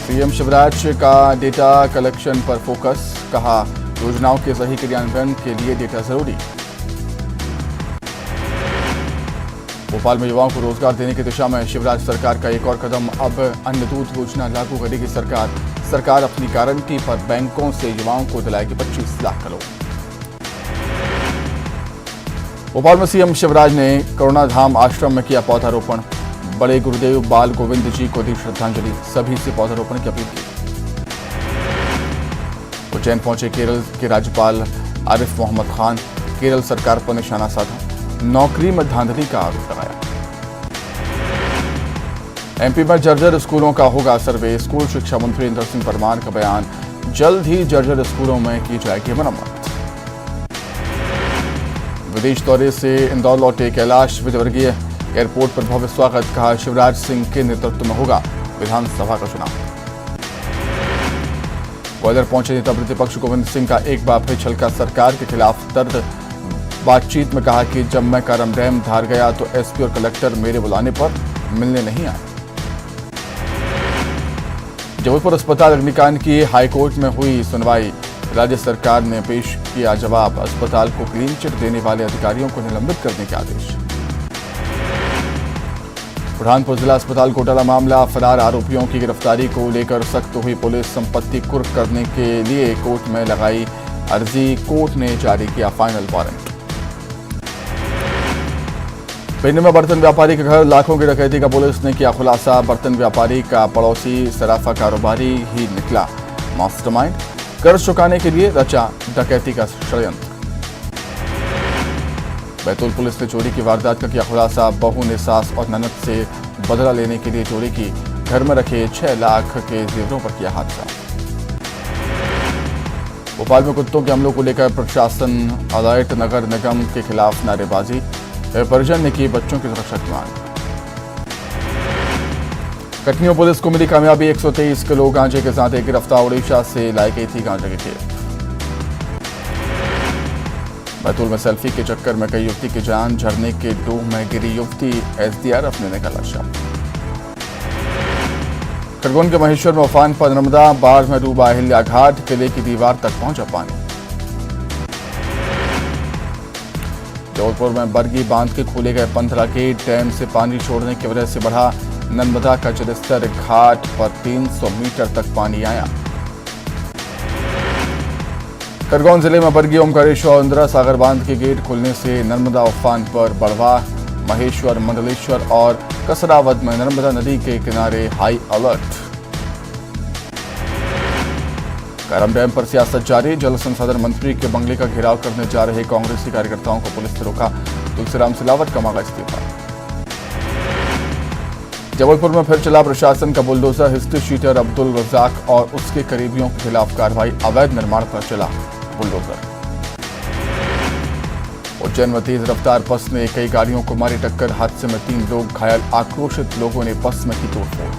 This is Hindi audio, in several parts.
सीएम शिवराज का डेटा कलेक्शन पर फोकस, कहा योजनाओं के सही क्रियान्वयन के लिए डेटा जरूरी। भोपाल में युवाओं को रोजगार देने की दिशा में शिवराज सरकार का एक और कदम, अब अन्नदूत योजना लागू करेगी सरकार अपनी गारंटी पर बैंकों से युवाओं को दिलाएगी 25 लाख करोड़। भोपाल में सीएम शिवराज ने करुणा धाम आश्रम में किया पौधारोपण, बड़े गुरुदेव बाल गोविंद जी को दी श्रद्धांजलि, सभी से पौधारोपण की अपील की। उज्जैन पहुंचे केरल के राज्यपाल आरिफ मोहम्मद खान, केरल सरकार पर निशाना साधा, नौकरी में धांधली का आरोप लगाया। एमपी में जर्जर स्कूलों का होगा सर्वे, स्कूल शिक्षा मंत्री इंदर सिंह परमार का बयान, जल्द ही जर्जर स्कूलों में की जाएगी मरम्मत। विदेश दौरे से इंदौर लौटे कैलाश विजयवर्गीय, एयरपोर्ट पर भव्य स्वागत, कहा शिवराज सिंह के नेतृत्व में होगा विधानसभा का चुनाव। ग्वालियर पहुंचे नेता प्रतिपक्ष गोविंद सिंह का एक बार फिर छलका सरकार के खिलाफ दर्द, बातचीत में कहा कि जब मैं करम डैम धार गया तो एसपी और कलेक्टर मेरे बुलाने पर मिलने नहीं आए। जबलपुर अस्पताल अग्निकांड की हाईकोर्ट में हुई सुनवाई, राज्य सरकार ने पेश किया जवाब, अस्पताल को क्लीन चिट देने वाले अधिकारियों को निलंबित करने के आदेश। बुरहानपुर जिला अस्पताल घोटाला मामला, फरार आरोपियों की गिरफ्तारी को लेकर सख्त हुई पुलिस, संपत्ति कुर्क करने के लिए कोर्ट में लगाई अर्जी, कोर्ट ने जारी किया फाइनल वारंट। पिंड में बर्तन व्यापारी के घर लाखों की डकैती का पुलिस ने किया खुलासा, बर्तन व्यापारी का पड़ोसी सराफा कारोबारी ही निकला मास्टरमाइंड, कर्ज चुकाने के लिए रचा डकैती का षड्यंत्र। बैतूल पुलिस ने चोरी की वारदात का किया खुलासा, बहू ने सास और ननद से बदला लेने के लिए चोरी की, घर में रखे 6 लाख के जेवरों पर किया हादसा। भोपाल में कुत्तों के हमलों को लेकर प्रशासन अलर्ट, नगर निगम के खिलाफ नारेबाजी, परिजन ने की बच्चों की सुरक्षा की मांग। कटनी में पुलिस को मिली कामयाबी, 123 किलो गांजे के साथ एक गिरफ्तार, उड़ीसा से लाई गई थी गांजे की खेप। बैतूल में सेल्फी के चक्कर में कई युवती की जान, झरने के डूब में गिरी युवती, एसडीआरएफ ने निकाला शव। खरगोन के महेश्वर में उफान पर नर्मदा, बाढ़ में डूबा अहिल्या घाट, किले की दीवार तक पहुंचा पानी। जबलपुर में बरगी बांध के खोले गए 15 गेट, डैम से पानी छोड़ने की वजह से बढ़ा नर्मदा का जलस्तर, घाट पर 300 मीटर तक पानी आया। खरगोन जिले में बरगी, ओमकारेश्वर और इंदिरा सागर बांध के गेट खुलने से नर्मदा उफान पर, बढ़वा, महेश्वर, मंडलेश्वर और कसरावद में नर्मदा नदी के किनारे हाई अलर्ट। करम डैम पर सियासत जारी, जल संसाधन मंत्री के बंगले का घेराव करने जा रहे कांग्रेसी कार्यकर्ताओं को पुलिस ने रोका, तुलसीराम सिलावट का मांगा इस्तीफा। जबलपुर में फिर चला प्रशासन का bulldozer, history sheeter Abdul Razak और उसके करीबियों के खिलाफ कार्रवाई, अवैध निर्माण पर चला बुलडोजर। उज्जैन में तेज रफ्तार बस ने कई गाड़ियों को मारी टक्कर, हादसे में 3 लोग घायल, आक्रोशित लोगों ने बस में की तोड़फोड़।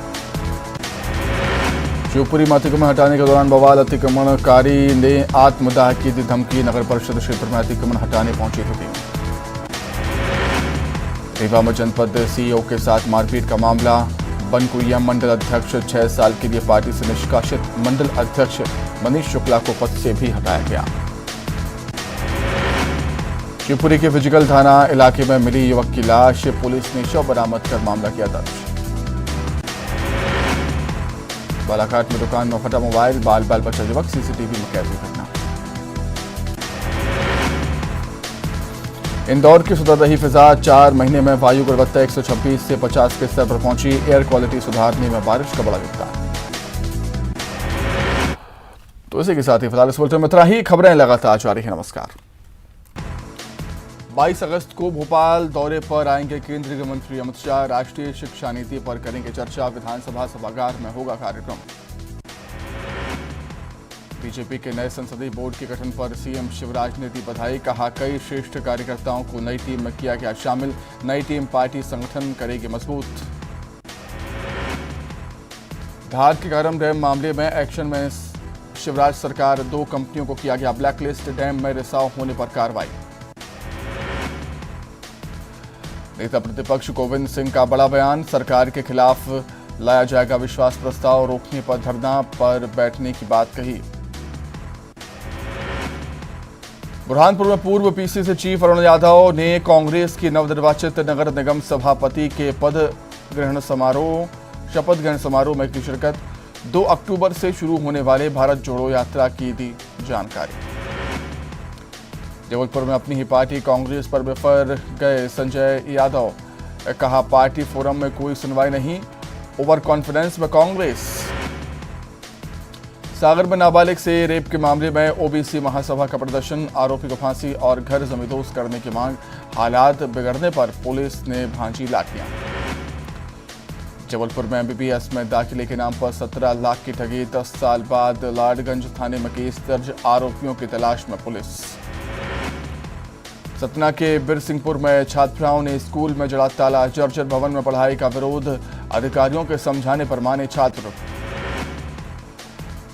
शिवपुरी में अतिक्रमण हटाने के दौरान बवाल, अतिक्रमणकारी ने आत्मदाह की दी धमकी, नगर परिषद क्षेत्र में अतिक्रमण हटाने पहुंची थी टीम। रीवा में जनपद सीईओ के साथ मारपीट का मामला, बनकुइया मंडल अध्यक्ष 6 साल के लिए पार्टी से निष्कासित, मंडल अध्यक्ष मनीष शुक्ला को पद से भी हटाया गया। शिवपुरी के फिजिकल थाना इलाके में मिली युवक की लाश, पुलिस ने शव बरामद कर मामला किया दर्ज। बालाघाट में दुकान में फटा मोबाइल, बाल बचा युवक सीसीटीवी में कैद हुई घटना। इंदौर की सुधर रही फिजा, 4 महीने में वायु गुणवत्ता 126 से 50 के स्तर पर पहुंची, एयर क्वालिटी सुधारने में बारिश का बड़ा योगदान। तो इसी के साथ ही फिलहाल इस बुलेटिन में इतना ही, खबरें लगातार जारी हैं। नमस्कार। 22 अगस्त को भोपाल दौरे पर आएंगे केंद्रीय गृह मंत्री अमित शाह, राष्ट्रीय शिक्षा नीति पर करेंगे चर्चा, विधानसभा सभागार में होगा कार्यक्रम। बीजेपी के नए संसदीय बोर्ड के गठन पर सीएम शिवराज ने दी बधाई, कहा कई श्रेष्ठ कार्यकर्ताओं को नई टीम में किया गया शामिल, नई टीम पार्टी संगठन करेगी मजबूत। धार के करम डैम मामले में एक्शन में शिवराज सरकार, 2 कंपनियों को किया गया ब्लैकलिस्ट, डैम में रिसाव होने पर कार्रवाई। नेता प्रतिपक्ष गोविंद सिंह का बड़ा बयान, सरकार के खिलाफ लाया जाएगा विश्वास प्रस्ताव, रोकने पर धरना पर बैठने की बात कही। बुरहानपुर में पूर्व पीसीसी चीफ अरुण यादव ने कांग्रेस की नवनिर्वाचित नगर निगम सभापति के शपथ ग्रहण समारोह में की शिरकत। 2 अक्टूबर से शुरू होने वाले भारत जोड़ो यात्रा की दी जानकारी। जबलपुर में अपनी ही पार्टी कांग्रेस पर बिफर गए संजय यादव, कहा पार्टी फोरम में कोई सुनवाई नहीं, ओवर कॉन्फिडेंस में कांग्रेस। सागर में नाबालिग से रेप के मामले में ओबीसी महासभा का प्रदर्शन, आरोपी को फांसी और घर जमींदोज करने की मांग, हालात बिगड़ने पर पुलिस ने भांजी लाठियां। जबलपुर में एमबीबीएस में दाखिले के नाम पर 17 लाख की ठगी, 10 साल बाद लाडगंज थाने में केस दर्ज, आरोपियों की तलाश में पुलिस। सतना के बिरसिंहपुर में छात्राओं ने स्कूल में जड़ा ताला, जर्जर भवन में पढ़ाई का विरोध, अधिकारियों के समझाने पर माने छात्र।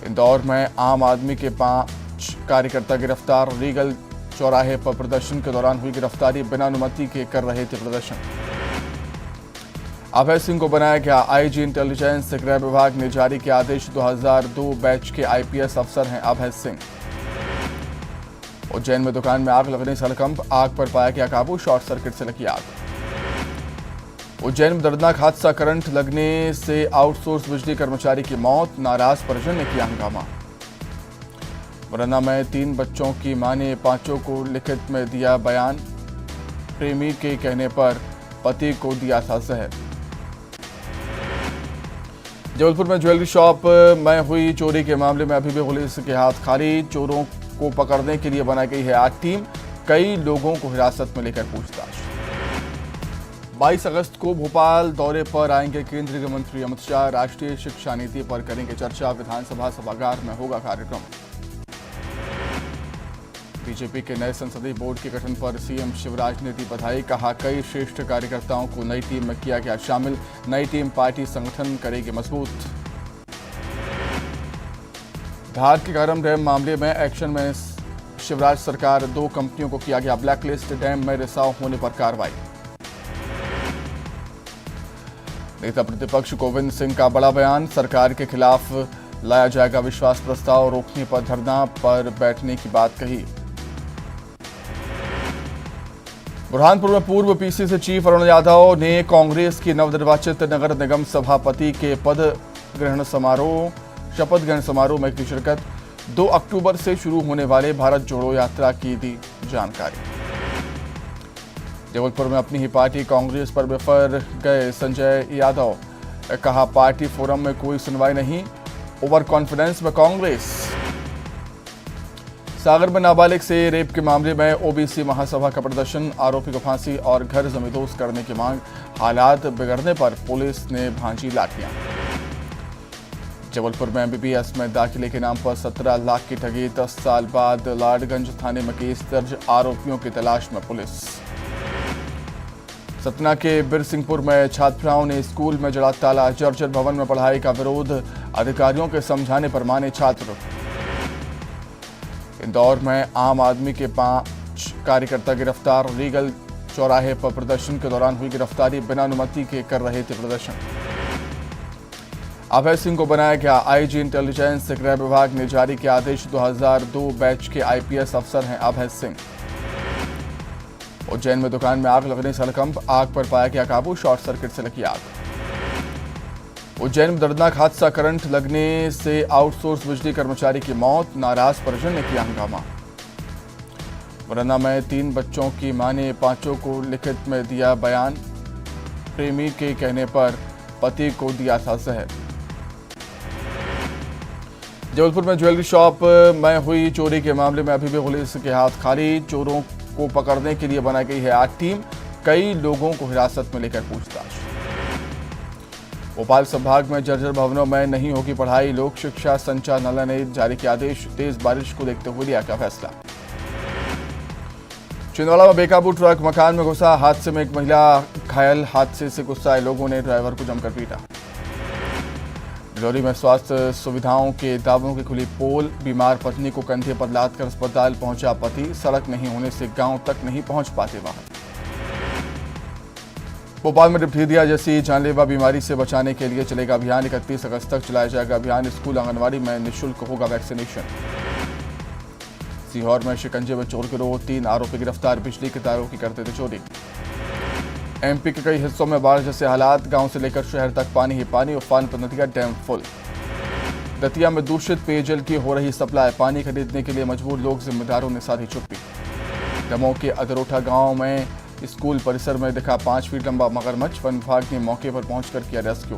इंदौर में आम आदमी के 5 कार्यकर्ता गिरफ्तार, रीगल चौराहे पर प्रदर्शन के दौरान हुई गिरफ्तारी, बिना अनुमति के कर रहे थे प्रदर्शन। अभय सिंह को बनाया गया आईजी इंटेलिजेंस, गृह विभाग ने जारी किया आदेश, 2002 बैच के आईपीएस अफसर हैं अभय सिंह। उज्जैन में दुकान में आग लगने से हड़कंप, आग पर पाया गया काबू, शॉर्ट सर्किट से लगी आग। उज्जैन में दर्दनाक हादसा, करंट लगने से आउटसोर्स बिजली कर्मचारी की मौत, नाराज परिजन ने किया हंगामा। मुरैना में 3 बच्चों की मां ने 5 को लिखित में दिया बयान, प्रेमी के कहने पर पति को दिया था जहर। जबलपुर में ज्वेलरी शॉप में हुई चोरी के मामले में अभी भी पुलिस के हाथ खाली, चोरों को पकड़ने के लिए बनाई गई है 8 टीम, कई लोगों को हिरासत में लेकर पूछताछ। 22 अगस्त को भोपाल दौरे पर आएंगे केंद्रीय मंत्री अमित शाह, राष्ट्रीय शिक्षा नीति पर करेंगे चर्चा, विधानसभा सभागार में होगा कार्यक्रम। बीजेपी के नए संसदीय बोर्ड के गठन पर सीएम शिवराज ने दी बधाई, कहा कई श्रेष्ठ कार्यकर्ताओं को नई टीम में किया गया शामिल, नई टीम पार्टी संगठन करेगी मजबूत। धार के गरम डैम मामले में एक्शन में शिवराज सरकार, 2 कंपनियों को किया गया ब्लैकलिस्ट, डैम में रिसाव होने पर कार्रवाई। नेता प्रतिपक्ष गोविंद सिंह का बड़ा बयान, सरकार के खिलाफ लाया जाएगा विश्वास प्रस्ताव, रोकने पर धरना पर बैठने की बात कही। बुरहानपुर में पूर्व पीसीसी चीफ अरुण यादव ने कांग्रेस की नवनिर्वाचित नगर निगम सभापति के शपथ ग्रहण समारोह में की शिरकत। 2 अक्टूबर से शुरू होने वाले भारत जोड़ो यात्रा की दी जानकारी। जबलपुर में अपनी ही पार्टी कांग्रेस पर बिफर गए संजय यादव, कहा पार्टी फोरम में कोई सुनवाई नहीं, ओवर कॉन्फिडेंस में कांग्रेस। सागर में नाबालिग से रेप के मामले में ओबीसी महासभा का प्रदर्शन, आरोपी को फांसी और घर जमींदोज करने की मांग, हालात बिगड़ने पर पुलिस ने भांजी लाठियां। जबलपुर में एमबीबीएस में दाखिले के नाम पर 17 लाख की ठगी, 10 साल बाद लाडगंज थाने में केस दर्ज, आरोपियों की तलाश में पुलिस। सतना के बिरसिंहपुर में छात्राओं ने स्कूल में जड़ा ताला, जर्जर भवन में पढ़ाई का विरोध, अधिकारियों के समझाने पर माने छात्र। इंदौर में आम आदमी के 5 कार्यकर्ता गिरफ्तार, रीगल चौराहे पर प्रदर्शन के दौरान हुई गिरफ्तारी, बिना अनुमति के कर रहे थे प्रदर्शन। अभय सिंह को बनाया गया आईजी इंटेलिजेंस, गृह विभाग ने जारी किया आदेश, 2002 बैच के आईपीएस अफसर हैं अभय सिंह। उज्जैन में दुकान में आग लगने से हड़कंप, आग पर पाया गया काबू, शॉर्ट सर्किट से लगी आग। उज्जैन में दर्दनाक हादसा, करंट लगने से आउटसोर्स बिजली कर्मचारी की मौत, नाराज परिजन ने किया हंगामा। मुरैना में 3 बच्चों की मां ने 5 को लिखित में दिया बयान, प्रेमी के कहने पर पति को दिया था जहर। जबलपुर में ज्वेलरी शॉप में हुई चोरी के मामले में अभी भी पुलिस के हाथ खाली, चोरों को पकड़ने के लिए बनाई गई है 8 टीम, कई लोगों को हिरासत में लेकर पूछताछ। भोपाल संभाग में जर्जर भवनों में नहीं होगी पढ़ाई, लोक शिक्षा संचालनालय ने जारी किया आदेश, तेज बारिश को देखते हुए लिया गया फैसला। छिंदवाड़ा में बेकाबू ट्रक मकान में घुसा, हादसे में एक महिला घायल, हादसे से गुस्साए लोगों ने ड्राइवर को जमकर पीटा। डिंडौरी में स्वास्थ्य सुविधाओं के दावों की खुली पोल, बीमार पत्नी को कंधे पर लादकर अस्पताल पहुंचा पति, सड़क नहीं होने से गांव तक नहीं पहुंच पाते वाहन। भोपाल में डिप्थीरिया जैसी जानलेवा बीमारी से बचाने के लिए चलेगा अभियान। 31 अगस्त तक चलाया जाएगा अभियान। स्कूल आंगनवाड़ी में निःशुल्क होगा वैक्सीनेशन। सीहोर में शिकंजे में चोर गिरोह, 3 आरोपी गिरफ्तार। बिजली के तारों की करते थे चोरी। एमपी के कई हिस्सों में बाढ़ जैसे हालात। गांव से लेकर शहर तक पानी ही पानी। उफान पर नदियां डैम फुल। दतिया में दूषित पेयजल की हो रही सप्लाई। पानी खरीदने के लिए मजबूर लोग, जिम्मेदारों ने साधी चुप्पी। दमोह के अदरोठा गांव में स्कूल परिसर में दिखा 5 फीट लंबा मगरमच्छ। वन विभाग ने मौके पर पहुंचकर किया रेस्क्यू।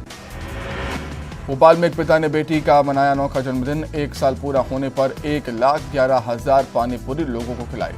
भोपाल में एक पिता ने बेटी का मनाया अनोखा जन्मदिन। 1 साल पूरा होने पर 1,11,000 पानी पूरी लोगों को खिलाई।